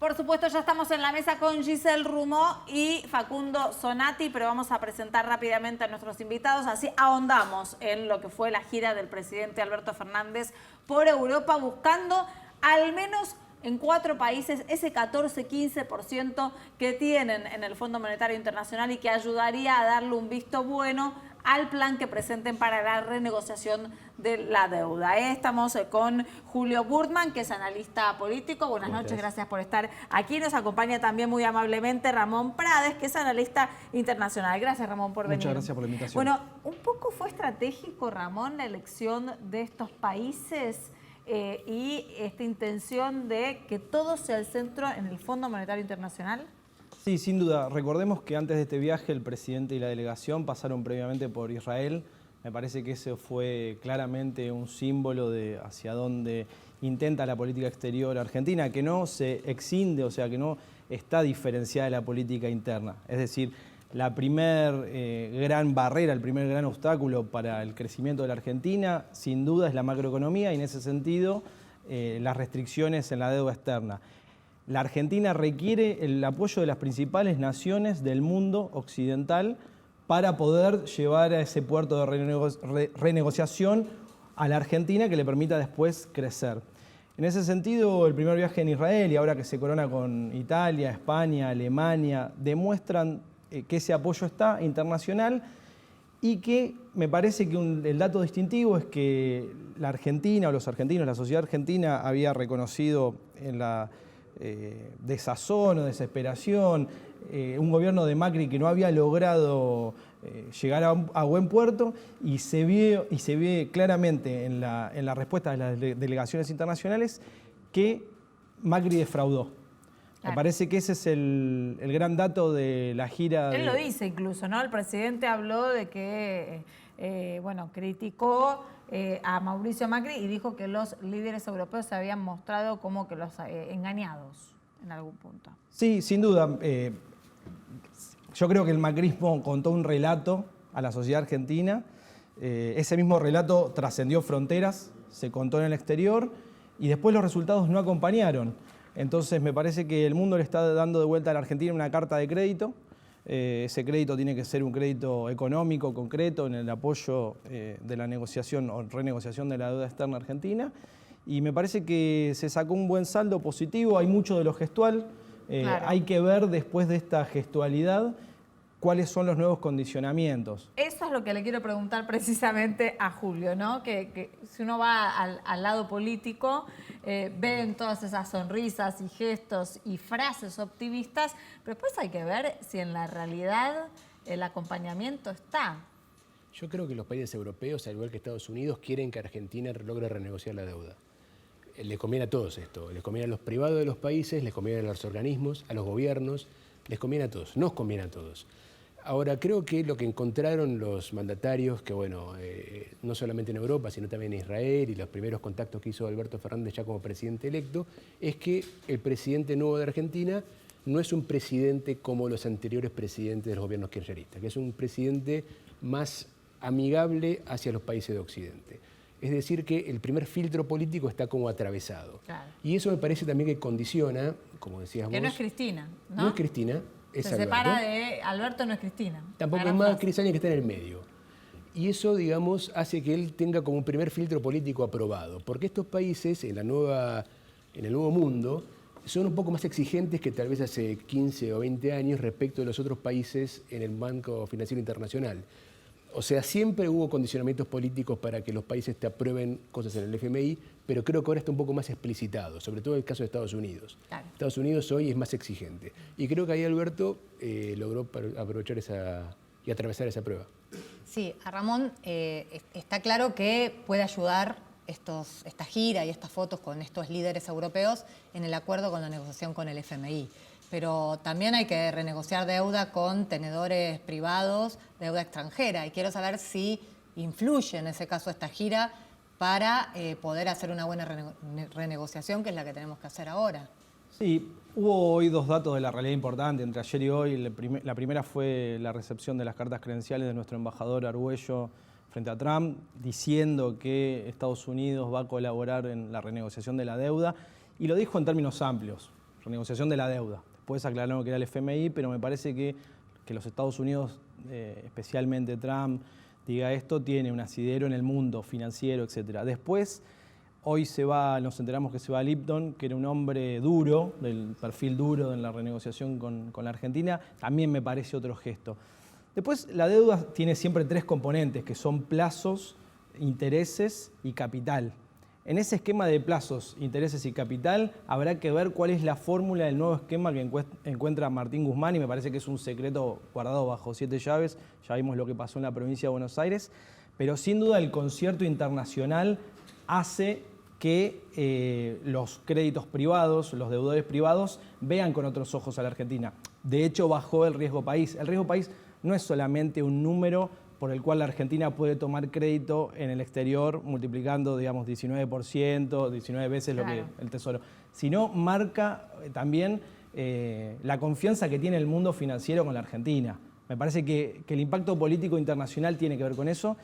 Por supuesto, ya estamos en la mesa con Giselle Rumó y Facundo Zonati, pero vamos a presentar rápidamente a nuestros invitados. Así ahondamos en lo que fue la gira del presidente Alberto Fernández por Europa, buscando al menos en 4 países ese 14-15% que tienen en el Fondo Monetario Internacional y que ayudaría a darle un visto bueno al plan que presenten para la renegociación de la deuda. Estamos con Julio Burtman, que es analista político. Buenas noches, gracias por estar aquí. Nos acompaña también muy amablemente Ramón Prades, que es analista internacional. Gracias, Ramón, por venir. Muchas gracias por la invitación. Bueno, un poco fue estratégico, Ramón, la elección de estos países y esta intención de que todo sea el centro en el Fondo Monetario Internacional. Sí, sin duda. Recordemos que antes de este viaje el presidente y la delegación pasaron previamente por Israel. Me parece que ese fue claramente un símbolo de hacia dónde intenta la política exterior argentina, que no se excinde, o sea, que no está diferenciada de la política interna. Es decir, la primer gran barrera, el primer gran obstáculo para el crecimiento de la Argentina, sin duda, es la macroeconomía y en ese sentido las restricciones en la deuda externa. La Argentina requiere el apoyo de las principales naciones del mundo occidental para poder llevar a ese puerto de renegociación a la Argentina que le permita después crecer. En ese sentido, el primer viaje en Israel y ahora que se corona con Italia, España, Alemania, demuestran que ese apoyo está internacional y que me parece que el dato distintivo es que la Argentina o los argentinos, la sociedad argentina había reconocido en la desazón o desesperación, un gobierno de Macri que no había logrado llegar a buen puerto y se ve claramente en la respuesta de las delegaciones internacionales que Macri defraudó. Claro. Me parece que ese es el gran dato de la gira. Él lo dice incluso, ¿no? El presidente habló de que, criticó a Mauricio Macri y dijo que los líderes europeos se habían mostrado como que los engañados en algún punto. Sí, sin duda. Yo creo que el macrismo contó un relato a la sociedad argentina. Ese mismo relato trascendió fronteras, se contó en el exterior y después los resultados no acompañaron. Entonces me parece que el mundo le está dando de vuelta a la Argentina una carta de crédito. Ese crédito tiene que ser un crédito económico, concreto, en el apoyo de la negociación o renegociación de la deuda externa argentina. Y me parece que se sacó un buen saldo positivo, hay mucho de lo gestual. Claro. Hay que ver después de esta gestualidad cuáles son los nuevos condicionamientos. Eso es lo que le quiero preguntar precisamente a Julio, ¿no? Que si uno va al lado político, ven todas esas sonrisas y gestos y frases optimistas, pero después hay que ver si en la realidad el acompañamiento está. Yo creo que los países europeos, al igual que Estados Unidos, quieren que Argentina logre renegociar la deuda. Les conviene a todos esto, les conviene a los privados de los países, les conviene a los organismos, a los gobiernos, les conviene a todos, nos conviene a todos. Ahora, creo que lo que encontraron los mandatarios, que bueno, no solamente en Europa, sino también en Israel y los primeros contactos que hizo Alberto Fernández ya como presidente electo, es que el presidente nuevo de Argentina no es un presidente como los anteriores presidentes de los gobiernos kirchneristas, que es un presidente más amigable hacia los países de Occidente. Es decir, que el primer filtro político está como atravesado. Claro. Y eso me parece también que condiciona, como decías vos... Que no es Cristina, ¿no? No es Cristina, es Se Alberto. separa de Alberto, no es Cristina. Tampoco es más Cristina, que está en el medio. Y eso, digamos, hace que él tenga como un primer filtro político aprobado. Porque estos países, en el nuevo mundo, son un poco más exigentes que tal vez hace 15 o 20 años respecto de los otros países en el Banco Financiero Internacional. O sea, siempre hubo condicionamientos políticos para que los países te aprueben cosas en el FMI, pero creo que ahora está un poco más explicitado, sobre todo en el caso de Estados Unidos. Claro. Estados Unidos hoy es más exigente. Y creo que ahí Alberto logró aprovechar y atravesar esa prueba. Sí, a Ramón está claro que puede ayudar esta gira y estas fotos con estos líderes europeos en el acuerdo con la negociación con el FMI. Pero también hay que renegociar deuda con tenedores privados, deuda extranjera. Y quiero saber si influye en ese caso esta gira para poder hacer una buena renegociación, que es la que tenemos que hacer ahora. Sí, hubo hoy 2 datos de la realidad importantes entre ayer y hoy. La primera fue la recepción de las cartas credenciales de nuestro embajador Argüello frente a Trump, diciendo que Estados Unidos va a colaborar en la renegociación de la deuda, y lo dijo en términos amplios. renegociación de la deuda. Después aclararon que era el FMI, pero me parece que los Estados Unidos, especialmente Trump, diga esto, tiene un asidero en el mundo financiero, etc. Después, hoy nos enteramos que se va Lipton, que era un hombre duro, del perfil duro en la renegociación con la Argentina, también me parece otro gesto. Después, la deuda tiene siempre 3 componentes, que son plazos, intereses y capital. En ese esquema de plazos, intereses y capital, habrá que ver cuál es la fórmula del nuevo esquema que encuentra Martín Guzmán, y me parece que es un secreto guardado bajo 7 llaves. Ya vimos lo que pasó en la provincia de Buenos Aires, pero sin duda el concierto internacional hace que los créditos privados, los deudores privados, vean con otros ojos a la Argentina. De hecho, bajó el riesgo país. El riesgo país no es solamente un número por el cual la Argentina puede tomar crédito en el exterior multiplicando, digamos, 19%, 19 veces lo que el Tesoro, sino marca también la confianza que tiene el mundo financiero con la Argentina. Me parece que el impacto político internacional tiene que ver con eso,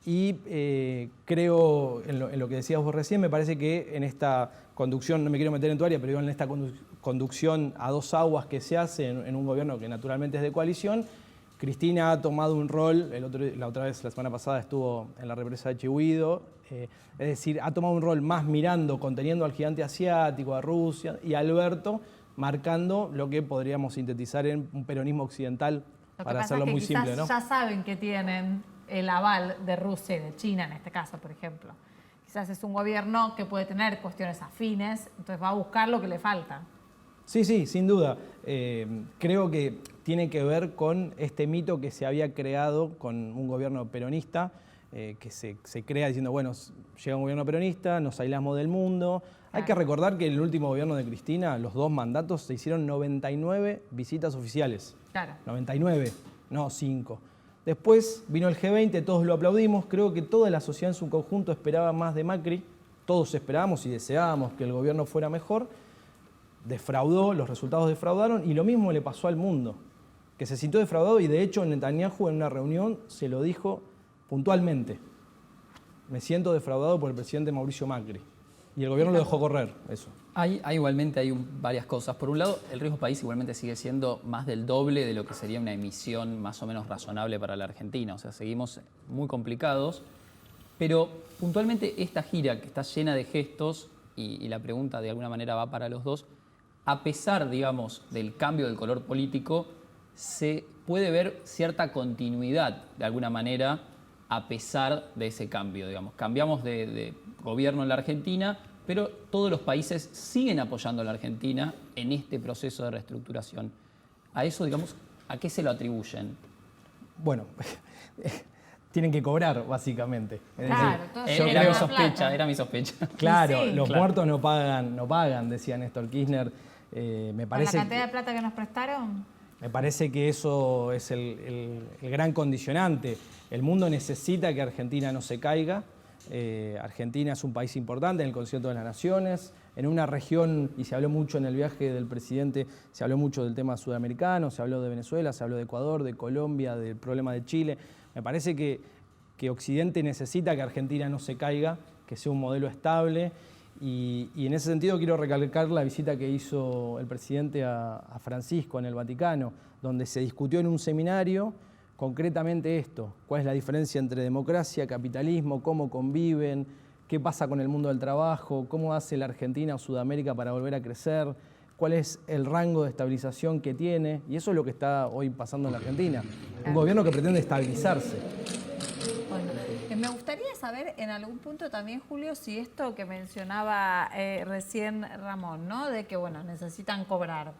y creo, en lo que decías vos recién, me parece que en esta conducción, no me quiero meter en tu área, pero digo, en esta conducción a 2 aguas que se hace en un gobierno que naturalmente es de coalición, Cristina ha tomado un rol, la otra vez, la semana pasada, estuvo en la represa de Chihuido, es decir, ha tomado un rol más mirando, conteniendo al gigante asiático, a Rusia, y Alberto marcando lo que podríamos sintetizar en un peronismo occidental, para hacerlo muy simple, ¿no? Ya saben que tienen el aval de Rusia y de China, en este caso, por ejemplo. Quizás es un gobierno que puede tener cuestiones afines, entonces va a buscar lo que le falta. Sí, sin duda. Creo que tiene que ver con este mito que se había creado con un gobierno peronista, que se crea diciendo, bueno, llega un gobierno peronista, nos aislamos del mundo. Claro. Hay que recordar que en el último gobierno de Cristina, los 2 mandatos, se hicieron 99 visitas oficiales. Claro. 99, no 5. Después vino el G20, todos lo aplaudimos. Creo que toda la sociedad en su conjunto esperaba más de Macri. Todos esperábamos y deseábamos que el gobierno fuera mejor. Defraudó, los resultados defraudaron, y lo mismo le pasó al mundo, que se sintió defraudado, y de hecho Netanyahu en una reunión se lo dijo puntualmente: me siento defraudado por el presidente Mauricio Macri. Y el gobierno lo dejó correr, eso. Igualmente hay varias cosas. Por un lado, el riesgo país igualmente sigue siendo más del doble de lo que sería una emisión más o menos razonable para la Argentina. O sea, seguimos muy complicados, pero puntualmente esta gira que está llena de gestos, y la pregunta de alguna manera va para los dos, a pesar, digamos, del cambio del color político, se puede ver cierta continuidad, de alguna manera, a pesar de ese cambio, digamos. Cambiamos de gobierno en la Argentina, pero todos los países siguen apoyando a la Argentina en este proceso de reestructuración. A eso, digamos, ¿a qué se lo atribuyen? Bueno, tienen que cobrar, básicamente. Claro, era mi sospecha. Claro, sí, los muertos no pagan, decía Néstor Kirchner. Me parece ¿Con la cantidad de plata que nos prestaron? Me parece que eso es el gran condicionante. El mundo necesita que Argentina no se caiga. Argentina es un país importante en el concierto de las naciones, en una región, y se habló mucho en el viaje del presidente, se habló mucho del tema sudamericano, se habló de Venezuela, se habló de Ecuador, de Colombia, del problema de Chile. Me parece que Occidente necesita que Argentina no se caiga, que sea un modelo estable. Y en ese sentido quiero recalcar la visita que hizo el presidente a Francisco en el Vaticano, donde se discutió en un seminario concretamente esto: cuál es la diferencia entre democracia, capitalismo, cómo conviven, qué pasa con el mundo del trabajo, cómo hace la Argentina o Sudamérica para volver a crecer, cuál es el rango de estabilización que tiene, y eso es lo que está hoy pasando en la Argentina. Un gobierno que pretende estabilizarse. Me gustaría saber en algún punto también, Julio, si esto que mencionaba recién Ramón, ¿no? De que, bueno, necesitan cobrar.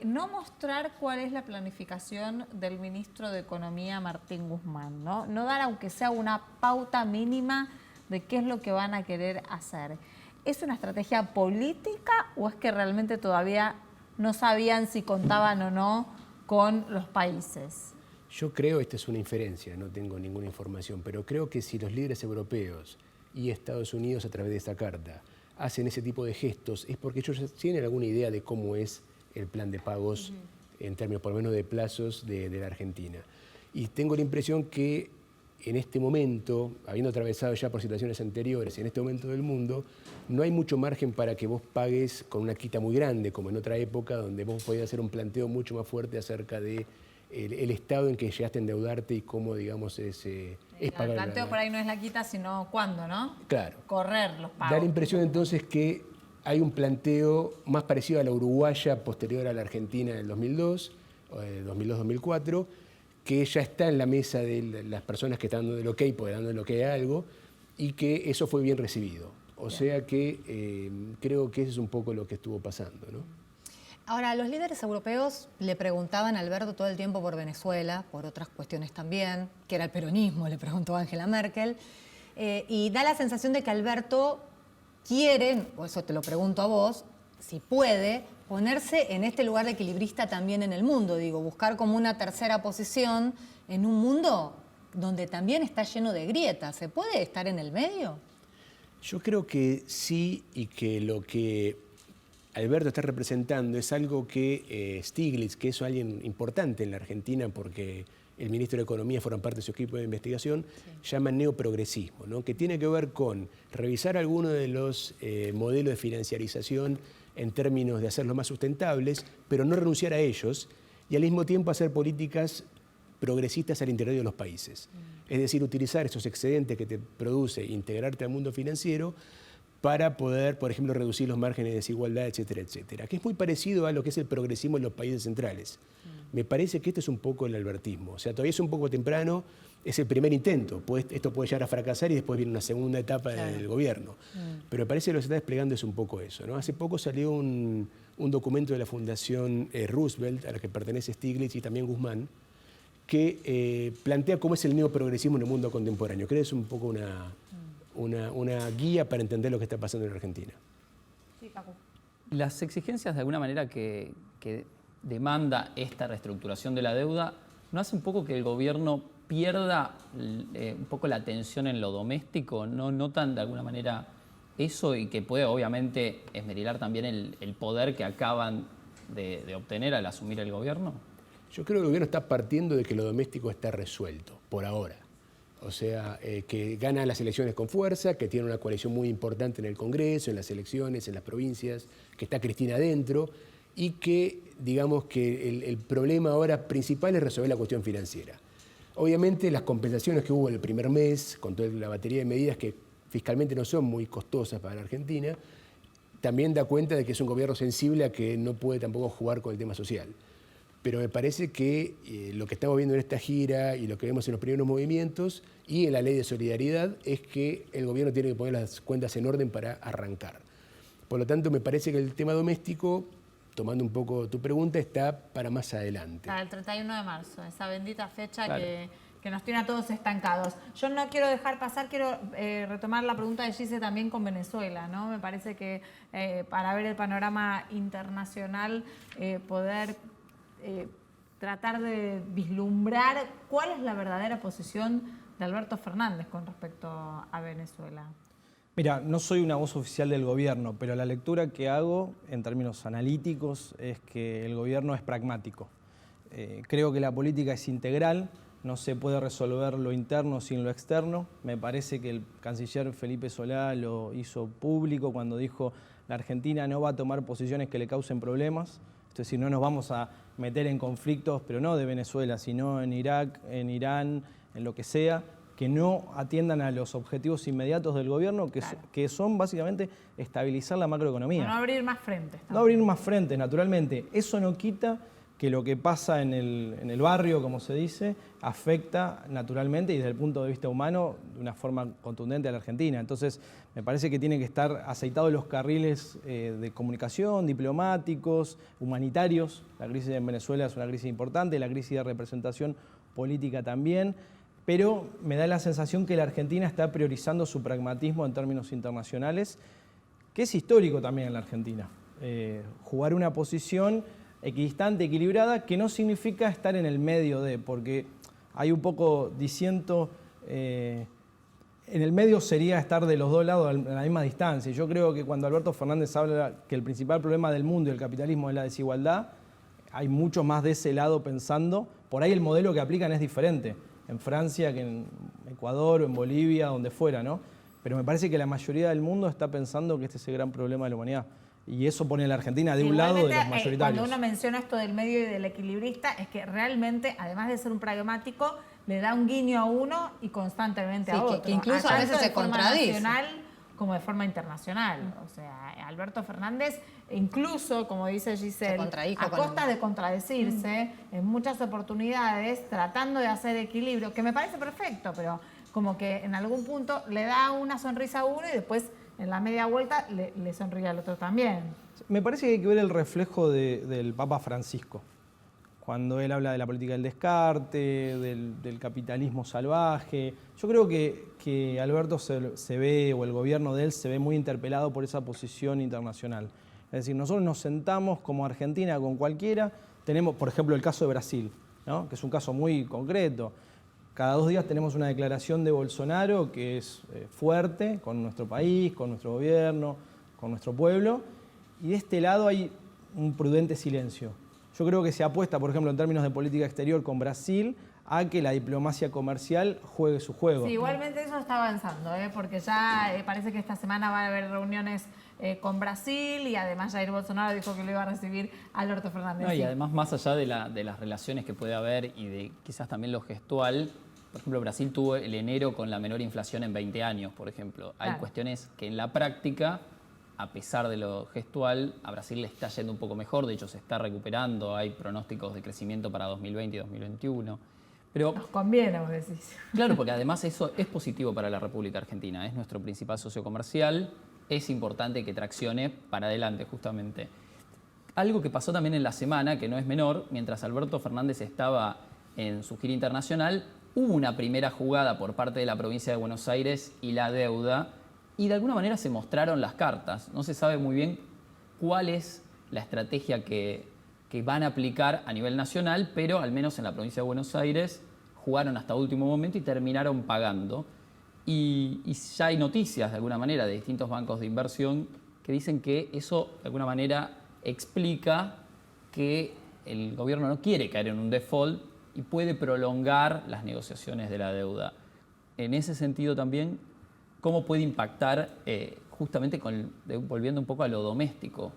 No mostrar cuál es la planificación del ministro de Economía, Martín Guzmán, ¿no? No dar, aunque sea una pauta mínima de qué es lo que van a querer hacer. ¿Es una estrategia política o es que realmente todavía no sabían si contaban o no con los países? Yo creo, esta es una inferencia, no tengo ninguna información, pero creo que si los líderes europeos y Estados Unidos a través de esta carta hacen ese tipo de gestos, es porque ellos tienen alguna idea de cómo es el plan de pagos en términos por lo menos de plazos de la Argentina. Y tengo la impresión que en este momento, habiendo atravesado ya por situaciones anteriores, en este momento del mundo, no hay mucho margen para que vos pagues con una quita muy grande, como en otra época, donde vos podías hacer un planteo mucho más fuerte acerca de el estado en que llegaste a endeudarte y cómo, digamos, es pagar. El planteo por ahí no es la quita, sino cuándo, ¿no? Claro. Correr los pagos. Da la impresión entonces que hay un planteo más parecido a la uruguaya posterior a la Argentina del 2002, 2002-2004, que ya está en la mesa de las personas que están dando el ok, porque dando el ok a algo, y que eso fue bien recibido. O sea que creo que eso es un poco lo que estuvo pasando, ¿no? Ahora, los líderes europeos le preguntaban a Alberto todo el tiempo por Venezuela, por otras cuestiones también, que era el peronismo, le preguntó Angela Merkel, y da la sensación de que Alberto quiere, o eso te lo pregunto a vos, si puede, ponerse en este lugar de equilibrista también en el mundo, digo, buscar como una tercera posición en un mundo donde también está lleno de grietas. ¿Se puede estar en el medio? Yo creo que sí, y que lo que Alberto está representando es algo que Stiglitz, que es alguien importante en la Argentina porque el ministro de Economía forma parte de su equipo de investigación, llama neoprogresismo, ¿no? Que tiene que ver con revisar algunos de los modelos de financiarización en términos de hacerlos más sustentables, pero no renunciar a ellos y al mismo tiempo hacer políticas progresistas al interior de los países. Es decir, utilizar esos excedentes que te produce integrarte al mundo financiero para poder, por ejemplo, reducir los márgenes de desigualdad, etcétera, etcétera. Que es muy parecido a lo que es el progresismo en los países centrales. Me parece que esto es un poco el albertismo. O sea, todavía es un poco temprano, es el primer intento. Esto puede llegar a fracasar y después viene una segunda etapa del gobierno. Pero me parece que lo que se está desplegando es un poco eso, ¿no? Hace poco salió un documento de la Fundación Roosevelt, a la que pertenece Stiglitz y también Guzmán, que plantea cómo es el neoprogresismo en el mundo contemporáneo. Creo que es un poco una guía para entender lo que está pasando en Argentina. Sí, Paco. Las exigencias de alguna manera que demanda esta reestructuración de la deuda, ¿no hace un poco que el gobierno pierda un poco la atención en lo doméstico? ¿No notan de alguna manera eso y que puede obviamente esmerilar también el poder que acaban de obtener al asumir el gobierno? Yo creo que el gobierno está partiendo de que lo doméstico está resuelto, por ahora. O sea, que gana las elecciones con fuerza, que tiene una coalición muy importante en el Congreso, en las elecciones, en las provincias, que está Cristina adentro, y que, digamos, que el problema ahora principal es resolver la cuestión financiera. Obviamente, las compensaciones que hubo el primer mes, con toda la batería de medidas que fiscalmente no son muy costosas para la Argentina, también da cuenta de que es un gobierno sensible a que no puede tampoco jugar con el tema social. Pero me parece que lo que estamos viendo en esta gira y lo que vemos en los primeros movimientos y en la ley de solidaridad es que el gobierno tiene que poner las cuentas en orden para arrancar. Por lo tanto, me parece que el tema doméstico, tomando un poco tu pregunta, está para más adelante. Para el 31 de marzo, esa bendita fecha Claro. que nos tiene a todos estancados. Yo no quiero dejar pasar, quiero retomar la pregunta de Gise también con Venezuela, ¿no? Me parece que para ver el panorama internacional, poder tratar de vislumbrar cuál es la verdadera posición de Alberto Fernández con respecto a Venezuela. Mira, no soy una voz oficial del gobierno, pero la lectura que hago en términos analíticos es que el gobierno es pragmático. Creo que la política es integral, no se puede resolver lo interno sin lo externo. Me parece que el canciller Felipe Solá lo hizo público cuando dijo la Argentina no va a tomar posiciones que le causen problemas. Es decir, no nos vamos a meter en conflictos, pero no de Venezuela, sino en Irak, en Irán, en lo que sea, que no atiendan a los objetivos inmediatos del gobierno, que son básicamente estabilizar la macroeconomía. No abrir más frentes. No abrir más frentes, naturalmente. Eso no quita que lo que pasa en el barrio, como se dice, afecta naturalmente y desde el punto de vista humano de una forma contundente a la Argentina. Entonces, me parece que tienen que estar aceitados los carriles de comunicación, diplomáticos, humanitarios. La crisis en Venezuela es una crisis importante, la crisis de representación política también, pero me da la sensación que la Argentina está priorizando su pragmatismo en términos internacionales, que es histórico también en la Argentina. Jugar una posición equidistante, equilibrada, que no significa estar en el medio de, porque hay un poco diciendo, en el medio sería estar de los dos lados a la misma distancia. Yo creo que cuando Alberto Fernández habla que el principal problema del mundo y el capitalismo es la desigualdad, hay mucho más de ese lado pensando, por ahí el modelo que aplican es diferente. En Francia que en Ecuador o en Bolivia, donde fuera, ¿no? Pero me parece que la mayoría del mundo está pensando que este es el gran problema de la humanidad. Y eso pone a la Argentina de un lado de los mayoritarios. Cuando uno menciona esto del medio y del equilibrista, es que realmente, además de ser un pragmático, le da un guiño a uno y constantemente a otro. Que incluso a veces se contradice. Nacional como de forma internacional. O sea, Alberto Fernández, incluso, como dice Giselle, a costa de contradecirse en muchas oportunidades, tratando de hacer equilibrio, que me parece perfecto, pero como que en algún punto le da una sonrisa a uno y después en la media vuelta le sonríe al otro también. Me parece que hay que ver el reflejo del Papa Francisco. Cuando él habla de la política del descarte, del capitalismo salvaje. Yo creo que Alberto se ve, o el gobierno de él se ve muy interpelado por esa posición internacional. Es decir, nosotros nos sentamos como Argentina con cualquiera. Tenemos, por ejemplo, el caso de Brasil, ¿no? Que es un caso muy concreto. Cada 2 días tenemos una declaración de Bolsonaro que es fuerte con nuestro país, con nuestro gobierno, con nuestro pueblo. Y de este lado hay un prudente silencio. Yo creo que se apuesta, por ejemplo, en términos de política exterior con Brasil, a que la diplomacia comercial juegue su juego. Sí, igualmente eso está avanzando, porque ya parece que esta semana va a haber reuniones con Brasil y además Jair Bolsonaro dijo que lo iba a recibir Alberto Fernández. No, y además, más allá de las relaciones que puede haber y de quizás también lo gestual, por ejemplo, Brasil tuvo el enero con la menor inflación en 20 años, por ejemplo. Hay cuestiones que en la práctica, a pesar de lo gestual, a Brasil le está yendo un poco mejor, de hecho se está recuperando, hay pronósticos de crecimiento para 2020 y 2021. Pero, nos conviene, vos decís. Claro, porque además eso es positivo para la República Argentina, es nuestro principal socio comercial, es importante que traccione para adelante justamente. Algo que pasó también en la semana, que no es menor, mientras Alberto Fernández estaba en su gira internacional, hubo una primera jugada por parte de la provincia de Buenos Aires y la deuda, y de alguna manera se mostraron las cartas. No se sabe muy bien cuál es la estrategia que van a aplicar a nivel nacional, pero al menos en la provincia de Buenos Aires jugaron hasta último momento y terminaron pagando. Y ya hay noticias de alguna manera de distintos bancos de inversión que dicen que eso de alguna manera explica que el gobierno no quiere caer en un default y puede prolongar las negociaciones de la deuda. En ese sentido también, ¿cómo puede impactar justamente volviendo un poco a lo doméstico?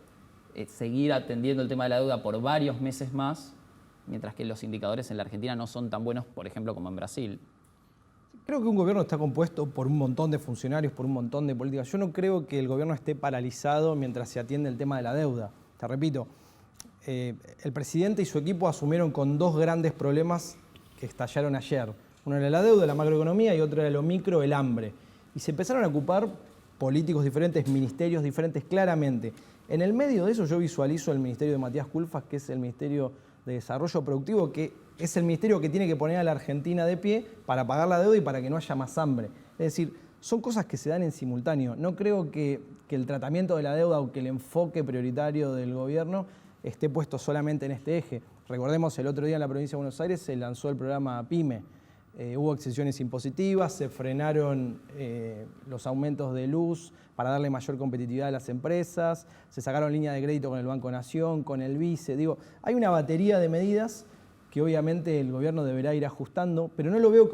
Seguir atendiendo el tema de la deuda por varios meses más, mientras que los indicadores en la Argentina no son tan buenos, por ejemplo, como en Brasil. Creo que un gobierno está compuesto por un montón de funcionarios, por un montón de políticas. Yo no creo que el gobierno esté paralizado mientras se atiende el tema de la deuda. Te repito, el presidente y su equipo asumieron con 2 grandes problemas que estallaron ayer. Uno era la deuda, la macroeconomía, y otro era lo micro, el hambre. Y se empezaron a ocupar políticos diferentes, ministerios diferentes, claramente. En el medio de eso yo visualizo el ministerio de Matías Culfas, que es el Ministerio de Desarrollo Productivo, que es el ministerio que tiene que poner a la Argentina de pie para pagar la deuda y para que no haya más hambre. Es decir, son cosas que se dan en simultáneo. No creo que el tratamiento de la deuda o que el enfoque prioritario del gobierno esté puesto solamente en este eje. Recordemos, el otro día en la provincia de Buenos Aires se lanzó el programa PYME. Hubo exenciones impositivas, se frenaron los aumentos de luz para darle mayor competitividad a las empresas, se sacaron líneas de crédito con el Banco Nación, con el BICE. Digo, hay una batería de medidas que obviamente el gobierno deberá ir ajustando, pero no lo veo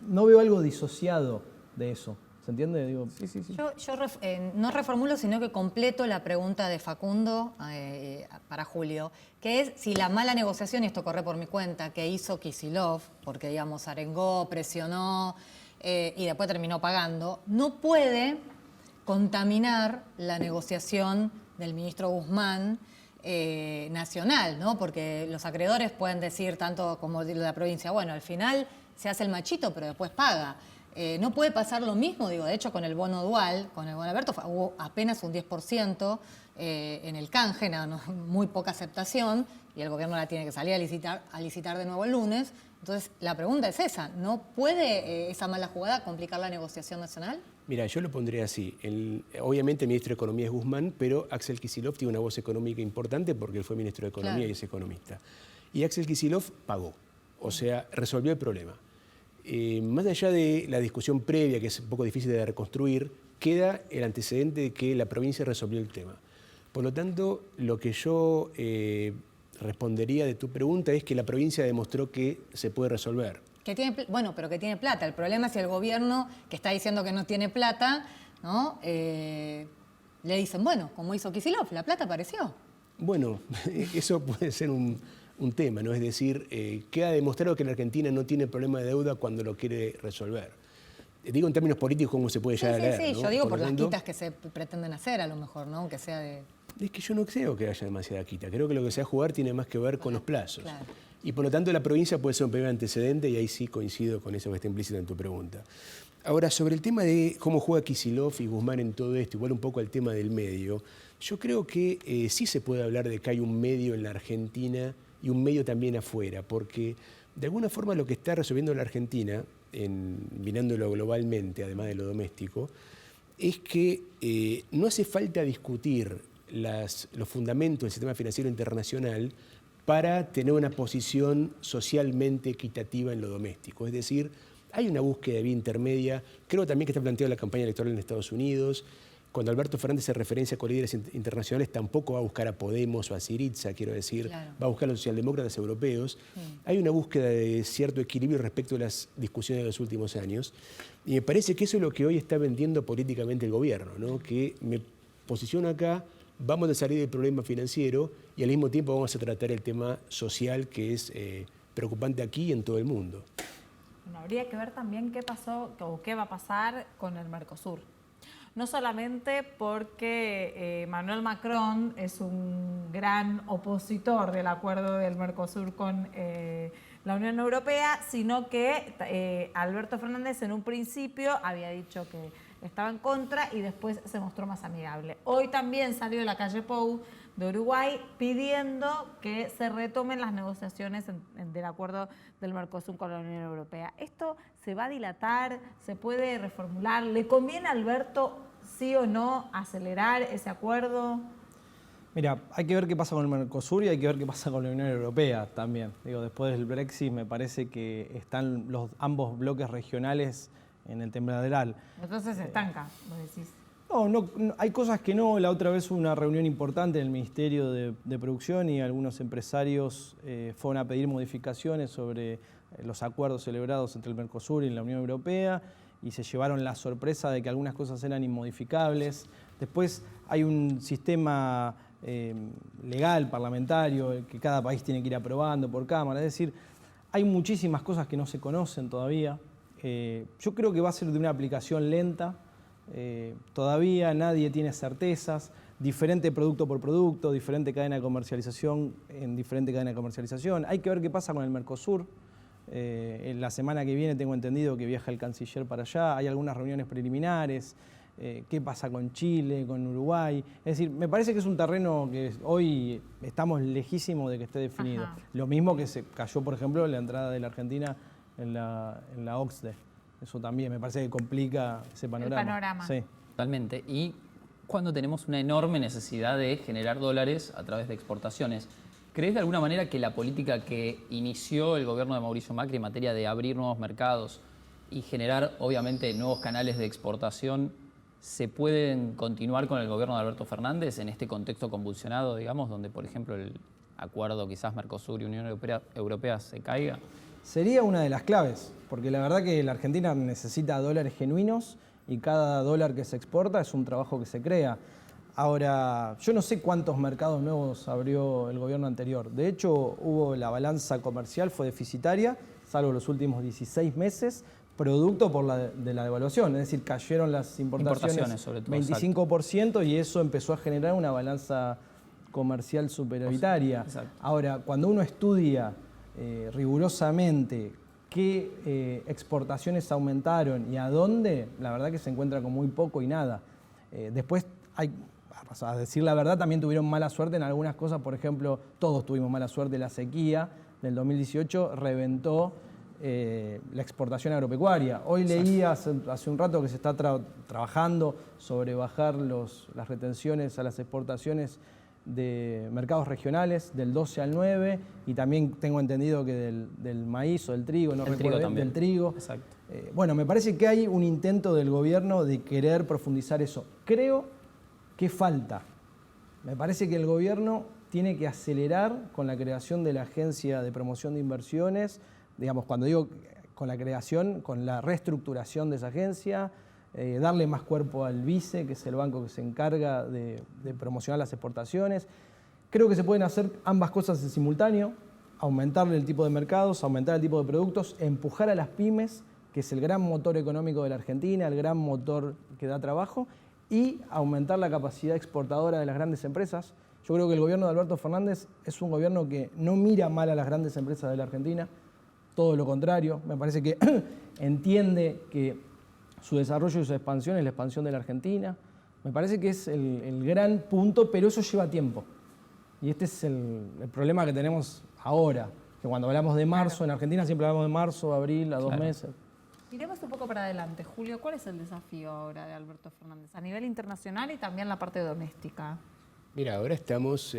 no veo algo disociado de eso. ¿Se entiende? Digo, sí. Yo no reformulo, sino que completo la pregunta de Facundo para Julio, que es si la mala negociación, y esto corre por mi cuenta, que hizo Kicillof, porque digamos arengó, presionó y después terminó pagando, no puede contaminar la negociación del ministro Guzmán nacional, ¿no? Porque los acreedores pueden decir, tanto como de la provincia, bueno, al final se hace el machito, pero después paga. No puede pasar lo mismo, digo, de hecho con el bono dual, con el bono Alberto, hubo apenas un 10% en el canje, muy poca aceptación, y el gobierno la tiene que salir a licitar de nuevo el lunes. Entonces, la pregunta es esa, ¿no puede esa mala jugada complicar la negociación nacional? Mira, yo lo pondría así. Obviamente el ministro de Economía es Guzmán, pero Axel Kicillof tiene una voz económica importante porque él fue ministro de Economía, claro, y es economista. Y Axel Kicillof pagó, o sea, resolvió el problema. Más allá de la discusión previa, que es un poco difícil de reconstruir, queda el antecedente de que la provincia resolvió el tema. Por lo tanto, lo que yo respondería de tu pregunta es que la provincia demostró que se puede resolver. Bueno, pero que tiene plata. El problema es si el gobierno, que está diciendo que no tiene plata, ¿no? Le dicen, bueno, como hizo Kicillof, la plata apareció. Bueno, eso puede ser un tema, ¿no? Es decir, queda demostrado que la Argentina no tiene problema de deuda cuando lo quiere resolver. Digo en términos políticos cómo se puede llegar a leer, Sí, ¿no? yo digo por lo las tanto, quitas que se pretenden hacer, a lo mejor, ¿no? Que sea de... Es que yo no creo que haya demasiada quita. Creo que lo que se va a jugar tiene más que ver con los plazos. Claro. Y por lo tanto la provincia puede ser un primer antecedente y ahí sí coincido con eso que está implícito en tu pregunta. Ahora, sobre el tema de cómo juega Kicillof y Guzmán en todo esto, igual un poco al tema del medio, yo creo que sí se puede hablar de que hay un medio en la Argentina y un medio también afuera, porque de alguna forma lo que está resolviendo la Argentina, mirándolo globalmente, además de lo doméstico, es que no hace falta discutir los fundamentos del sistema financiero internacional para tener una posición socialmente equitativa en lo doméstico. Es decir, hay una búsqueda de vía intermedia, creo también que está planteada la campaña electoral en Estados Unidos. Cuando Alberto Fernández se referencia con líderes internacionales, tampoco va a buscar a Podemos o a Syriza, quiero decir, claro, va a buscar a los socialdemócratas europeos. Hay una búsqueda de cierto equilibrio respecto a las discusiones de los últimos años. Y me parece que eso es lo que hoy está vendiendo políticamente el gobierno, ¿no? Que me posiciono acá, vamos a salir del problema financiero y al mismo tiempo vamos a tratar el tema social que es preocupante aquí y en todo el mundo. Bueno, habría que ver también qué pasó o qué va a pasar con el Mercosur. No solamente porque Emmanuel Macron es un gran opositor del acuerdo del Mercosur con la Unión Europea, sino que Alberto Fernández en un principio había dicho que estaba en contra y después se mostró más amigable. Hoy también salió de la calle Pou de Uruguay pidiendo que se retomen las negociaciones del acuerdo del Mercosur con la Unión Europea. ¿Esto se va a dilatar? ¿Se puede reformular? ¿Le conviene a Alberto, sí o no, acelerar ese acuerdo? Mira, hay que ver qué pasa con el Mercosur y hay que ver qué pasa con la Unión Europea también. Digo, después del Brexit me parece que están ambos bloques regionales en el tembladeral. Entonces se estanca, vos decís. No, hay cosas que no. La otra vez hubo una reunión importante en el Ministerio de Producción y algunos empresarios fueron a pedir modificaciones sobre los acuerdos celebrados entre el Mercosur y la Unión Europea y se llevaron la sorpresa de que algunas cosas eran inmodificables. Después hay un sistema legal, parlamentario, que cada país tiene que ir aprobando por Cámara. Es decir, hay muchísimas cosas que no se conocen todavía. Yo creo que va a ser de una aplicación lenta. Todavía nadie tiene certezas, diferente producto por producto, diferente cadena de comercialización en diferente cadena de comercialización. Hay que ver qué pasa con el Mercosur. La semana que viene tengo entendido que viaja el canciller para allá, hay algunas reuniones preliminares. ¿Qué pasa con Chile, con Uruguay? Es decir, me parece que es un terreno que hoy estamos lejísimos de que esté definido. Ajá. Lo mismo que se cayó, por ejemplo, la entrada de la Argentina en la OCDE. Eso también me parece que complica ese panorama. El panorama. Sí. Totalmente. Y cuando tenemos una enorme necesidad de generar dólares a través de exportaciones, ¿crees de alguna manera que la política que inició el gobierno de Mauricio Macri en materia de abrir nuevos mercados y generar, obviamente, nuevos canales de exportación se pueden continuar con el gobierno de Alberto Fernández en este contexto convulsionado, digamos, donde, por ejemplo, el acuerdo quizás Mercosur y Unión Europea se caiga? Sería una de las claves, porque la verdad que la Argentina necesita dólares genuinos y cada dólar que se exporta es un trabajo que se crea. Ahora, yo no sé cuántos mercados nuevos abrió el gobierno anterior. De hecho, la balanza comercial fue deficitaria, salvo los últimos 16 meses, producto de la devaluación. Es decir, cayeron las importaciones sobre todo, 25% y eso empezó a generar una balanza comercial superioritaria. Exacto. Ahora, cuando uno estudia rigurosamente qué exportaciones aumentaron y a dónde, la verdad que se encuentra con muy poco y nada. Después a decir la verdad, también tuvieron mala suerte en algunas cosas. Por ejemplo, todos tuvimos mala suerte. La sequía del 2018 reventó la exportación agropecuaria. Hoy leí hace un rato que se está trabajando sobre bajar las retenciones a las exportaciones de mercados regionales del 12 al 9 y también tengo entendido que del maíz o del trigo, no recuerdo bien, del trigo. Exacto. Bueno, me parece que hay un intento del gobierno de querer profundizar eso. Creo que falta. Me parece que el gobierno tiene que acelerar con la creación de la Agencia de Promoción de Inversiones. Digamos, cuando digo la creación, con la reestructuración de esa agencia, darle más cuerpo al BICE, que es el banco que se encarga de promocionar las exportaciones. Creo que se pueden hacer ambas cosas en simultáneo, aumentarle el tipo de mercados, aumentar el tipo de productos, empujar a las pymes, que es el gran motor económico de la Argentina, el gran motor que da trabajo, y aumentar la capacidad exportadora de las grandes empresas. Yo creo que el gobierno de Alberto Fernández es un gobierno que no mira mal a las grandes empresas de la Argentina, todo lo contrario. Me parece que entiende que su desarrollo y su expansión es la expansión de la Argentina. Me parece que es el gran punto, pero eso lleva tiempo. Y este es el problema que tenemos ahora, que cuando hablamos de marzo, en Argentina siempre hablamos de marzo, abril, a 2 meses. Miremos un poco para adelante. Julio, ¿cuál es el desafío ahora de Alberto Fernández a nivel internacional y también la parte doméstica? Mira, ahora estamos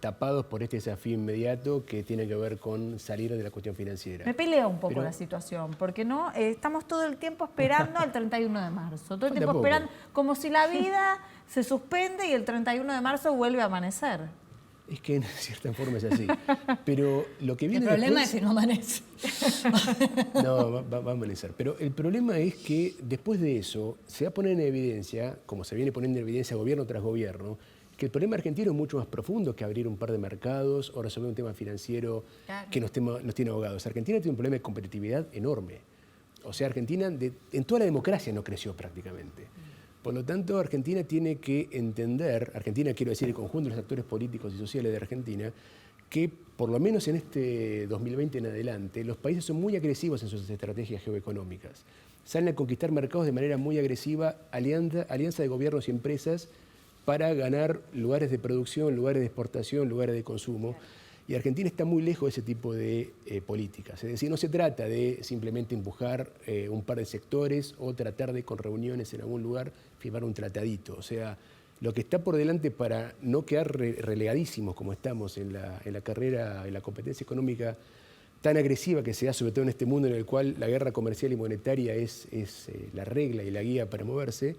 tapados por este desafío inmediato que tiene que ver con salir de la cuestión financiera. Me pelea un poco la situación, porque no estamos todo el tiempo esperando al 31 de marzo. Todo el tiempo esperando, como si la vida se suspende y el 31 de marzo vuelve a amanecer. Es que en cierta forma es así. Pero lo que viene el problema después, es que no amanece. No, va a amanecer. Pero el problema es que después de eso se va a poner en evidencia, como se viene poniendo en evidencia gobierno tras gobierno, que el problema argentino es mucho más profundo que abrir un par de mercados o resolver un tema financiero que nos tiene ahogados. Argentina tiene un problema de competitividad enorme. O sea, Argentina en toda la democracia no creció prácticamente. Por lo tanto, Argentina tiene que entender, Argentina quiero decir el conjunto de los actores políticos y sociales de Argentina, que por lo menos en este 2020 en adelante, los países son muy agresivos en sus estrategias geoeconómicas. Salen a conquistar mercados de manera muy agresiva, alianza de gobiernos y empresas para ganar lugares de producción, lugares de exportación, lugares de consumo. Y Argentina está muy lejos de ese tipo de políticas. Es decir, no se trata de simplemente empujar un par de sectores o tratar de, con reuniones en algún lugar, firmar un tratadito. O sea, lo que está por delante para no quedar relegadísimos como estamos en la carrera, en la competencia económica tan agresiva que se da, sobre todo en este mundo en el cual la guerra comercial y monetaria es la regla y la guía para moverse,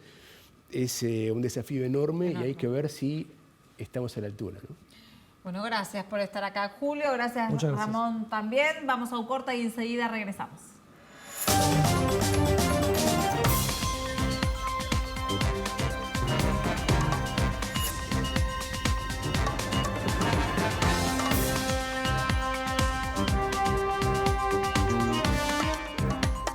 es un desafío enorme y hay que ver si estamos a la altura, ¿no? Bueno, gracias por estar acá, Julio. Gracias, Muchas gracias. Ramón, también. Vamos a un corte y enseguida regresamos.